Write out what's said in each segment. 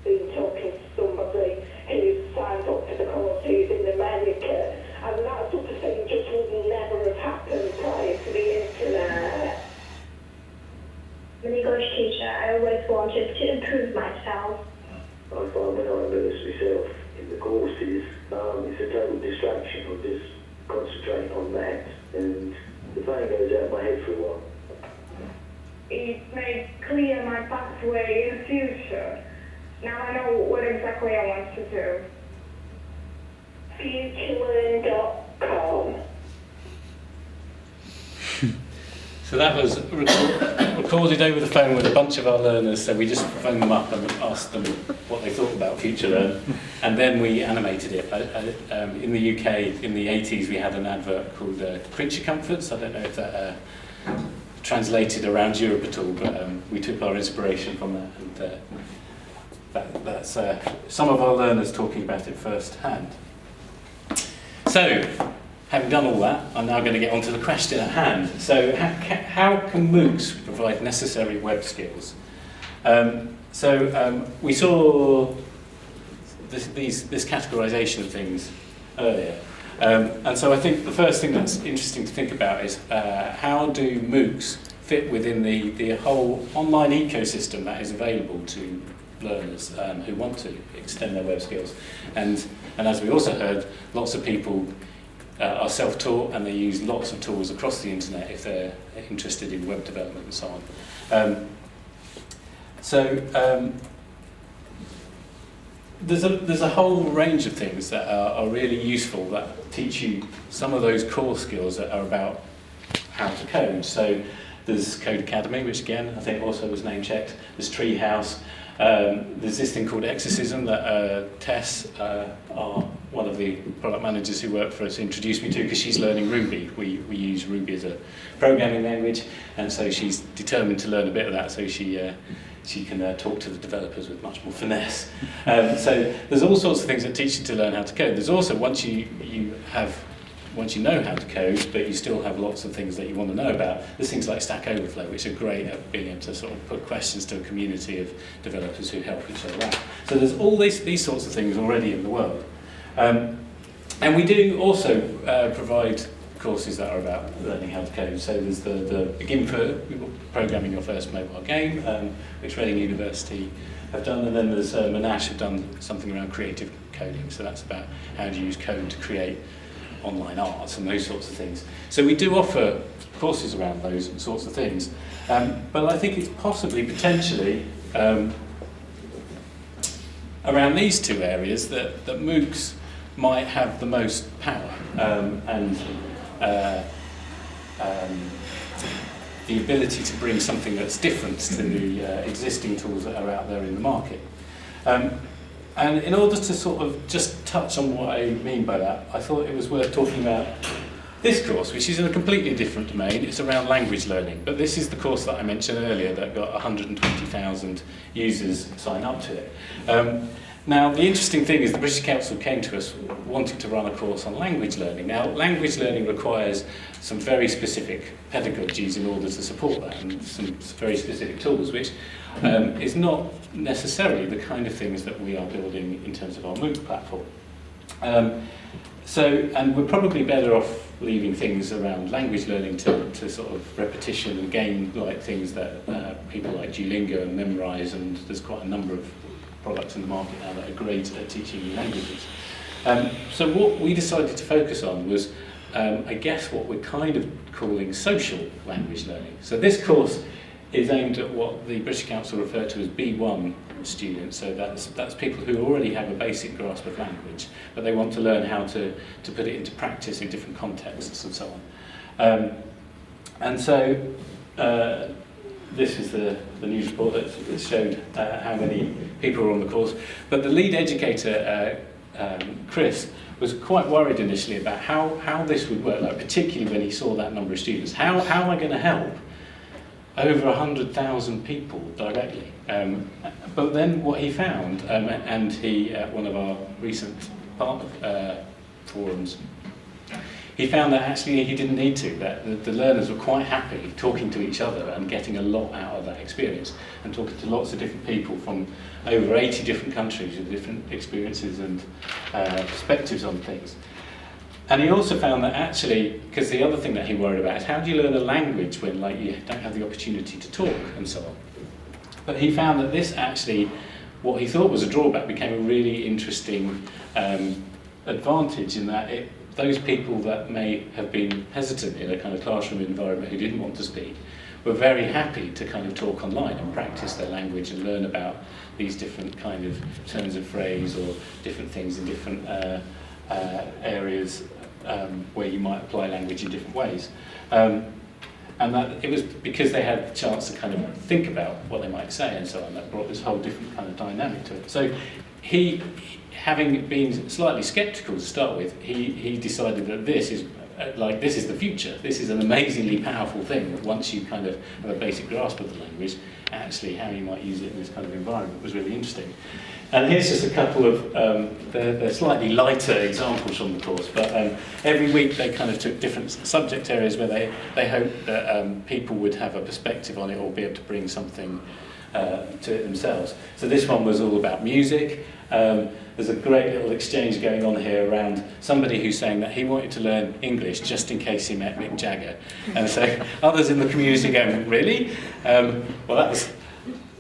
been talking to somebody who signed up for the course who's in America, and that sort of thing just would never have happened prior to the internet. I'm an English teacher. I always wanted to improve myself. I find when I immerse myself in the courses, it's a total distraction. I just concentrate on that, and the pain goes out of my head for a while. It made clear my pathway in the future. Now I know what exactly I want to do. FutureLearn.com. So that was recorded over the phone with a bunch of our learners, so we just phoned them up and asked them what they thought about FutureLearn, and then we animated it. In the UK, in the 80s, we had an advert called Creature Comforts. I don't know if that translated around Europe at all, but we took our inspiration from that, and that's some of our learners talking about it firsthand. So, having done all that, I'm now going to get on to the question at hand. So how can MOOCs provide necessary web skills? We saw this categorization of things earlier. And so I think the first thing that's interesting to think about is how do MOOCs fit within the whole online ecosystem that is available to learners who want to extend their web skills. And as we also heard, lots of people are self-taught, and they use lots of tools across the internet if they're interested in web development and so on. There's a whole range of things that are really useful that teach you some of those core skills that are about how to code. So there's Code Academy, which again I think also was name checked. There's Treehouse. There's this thing called Exorcism that Tess, one of the product managers who work for us, introduced me to, because she's learning Ruby. We use Ruby as a programming language, and so she's determined to learn a bit of that so she can talk to the developers with much more finesse. So there's all sorts of things that teach you to learn how to code. There's also, once you know how to code, but you still have lots of things that you want to know about, there's things like Stack Overflow, which are great at being able to sort of put questions to a community of developers who help each other out. So there's all these sorts of things already in the world. And we do also provide courses that are about learning how to code. So there's the Begin for Programming Your First Mobile Game, which Reading University have done, and then there's Monash have done something around creative coding. So that's about how do you use code to create online arts and those sorts of things. So we do offer courses around those sorts of things. But I think it's possibly, potentially, around these two areas that MOOCs might have the most power and the ability to bring something that's different to the existing tools that are out there in the market. And in order to sort of just touch on what I mean by that, I thought it was worth talking about this course, which is in a completely different domain. It's around language learning, but this is the course that I mentioned earlier that got 120,000 users sign up to it. Now, the interesting thing is the British Council came to us wanting to run a course on language learning. Now, language learning requires some very specific pedagogies in order to support that, and some very specific tools, which is not necessarily the kind of things that we are building in terms of our MOOC platform. And we're probably better off leaving things around language learning to sort of repetition and game-like things that people like Duolingo and Memrise, and there's quite a number of products in the market now that are great at teaching you languages. So what we decided to focus on was, I guess, what we're kind of calling social language learning. So this course is aimed at what the British Council refer to as B1 students. So that's people who already have a basic grasp of language, but they want to learn how to put it into practice in different contexts and so on. This is the news report that showed how many people were on the course. But the lead educator, Chris, was quite worried initially about how this would work, like particularly when he saw that number of students. How am I going to help over 100,000 people directly? But then what he found, and he, at one of our recent partner forums, he found that actually he didn't need to, that the learners were quite happy talking to each other and getting a lot out of that experience, and talking to lots of different people from over 80 different countries with different experiences and perspectives on things. And he also found that actually, because the other thing that he worried about is how do you learn a language when you don't have the opportunity to talk and so on. But he found that this actually, what he thought was a drawback, became a really interesting advantage, in that those people that may have been hesitant in a kind of classroom environment, who didn't want to speak, were very happy to kind of talk online and practice their language and learn about these different kind of turns of phrase or different things in different areas where you might apply language in different ways. And that it was because they had the chance to kind of think about what they might say and so on, that brought this whole different kind of dynamic to it. So he, having been slightly sceptical to start with, he decided that this is the future. This is an amazingly powerful thing, that once you kind of have a basic grasp of the language, actually how you might use it in this kind of environment was really interesting. And here's just a couple of, they're slightly lighter examples from the course, but every week they kind of took different subject areas where they hoped that people would have a perspective on it or be able to bring something to it themselves. So this one was all about music. There's a great little exchange going on here around somebody who's saying that he wanted to learn English just in case he met Mick Jagger. And so others in the community going, really? Well,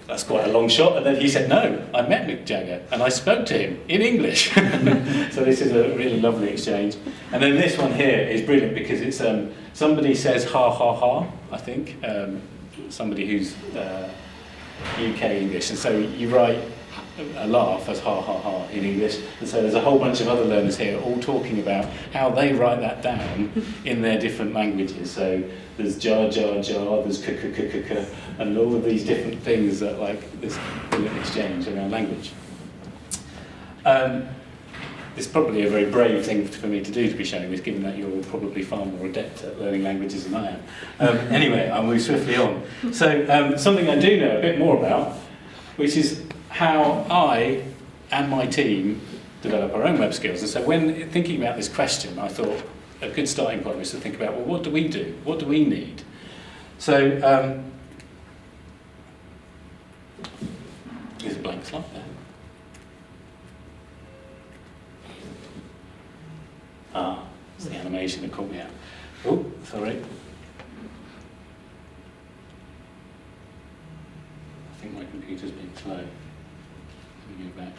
that's quite a long shot. And then he said, no, I met Mick Jagger and I spoke to him in English. So this is a really lovely exchange. And then this one here is brilliant because it's somebody says ha ha ha, I think, somebody who's UK English. And so you write a laugh as ha ha ha in English, and so there's a whole bunch of other learners here all talking about how they write that down in their different languages. So there's jar jar jar, there's k k k k k, and all of these different things that like this brilliant exchange around language. It's probably a very brave thing for me to do, to be showing this, given that you're probably far more adept at learning languages than I am. Anyway, I'll move swiftly on. So something I do know a bit more about, which is how I and my team develop our own web skills. And so when thinking about this question, I thought a good starting point was to think about, well, what do we do? What do we need? So there's a blank slide there. It's the animation that caught me out. Oh, sorry. I think my computer's been slow. Let me go back.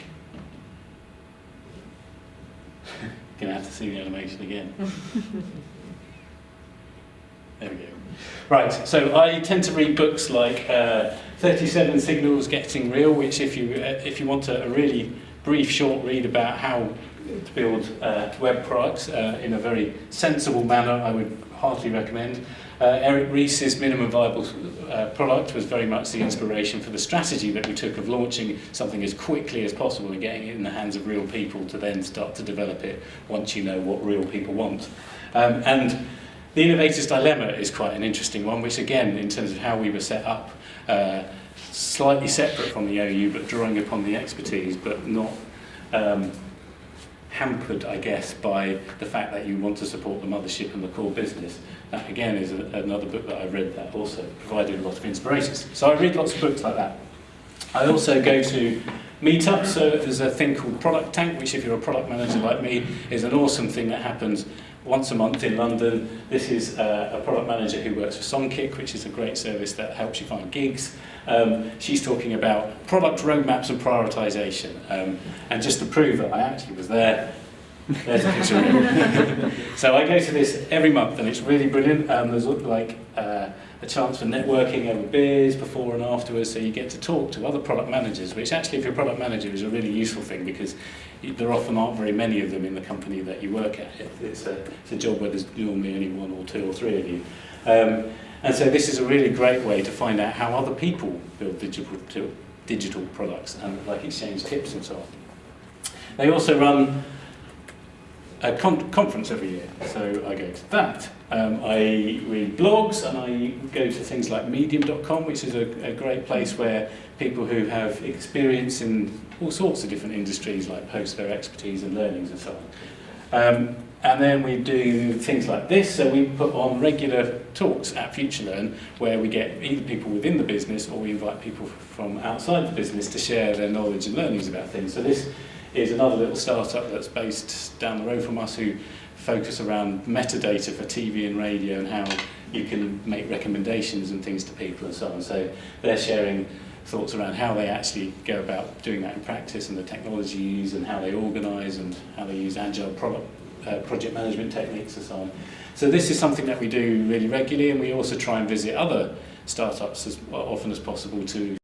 Gonna have to see the animation again. There we go. Right, so I tend to read books like 37 Signals Getting Real, which if you want a really brief short read about how to build web products in a very sensible manner, I would heartily recommend. Eric Ries's Minimum Viable Product was very much the inspiration for the strategy that we took of launching something as quickly as possible and getting it in the hands of real people to then start to develop it once you know what real people want. And the Innovator's Dilemma is quite an interesting one, which again, in terms of how we were set up, slightly separate from the OU, but drawing upon the expertise, but not hampered, I guess, by the fact that you want to support the mothership and the core business. That, again, is another book that I read that also provided a lot of inspirations. So I read lots of books like that. I also go to meetups, so there's a thing called Product Tank, which if you're a product manager like me, is an awesome thing that happens once a month in London. This is a product manager who works for Songkick, which is a great service that helps you find gigs. She's talking about product roadmaps and prioritisation. And just to prove that I actually was there, there's a picture of it. So I go to this every month and it's really brilliant. There's like a chance for networking over beers before and afterwards, so you get to talk to other product managers, which actually, if you're a product manager, is a really useful thing because there often aren't very many of them in the company that you work at. It's a job where there's normally only one or two or three of you. And so this is a really great way to find out how other people build digital products and like exchange tips and so on. They also run a conference every year, so I go to that. I read blogs and I go to things like medium.com, which is a great place where people who have experience in all sorts of different industries like post their expertise and learnings and so And then we do things like this, so we put on regular talks at FutureLearn where we get either people within the business or we invite people from outside the business to share their knowledge and learnings about things. So this is another little startup that's based down the road from us who focus around metadata for TV and radio and how you can make recommendations and things to people and so on. So they're sharing thoughts around how they actually go about doing that in practice and the technology use and how they organise and how they use agile project management techniques and so on. So this is something that we do really regularly, and we also try and visit other startups as often as possible to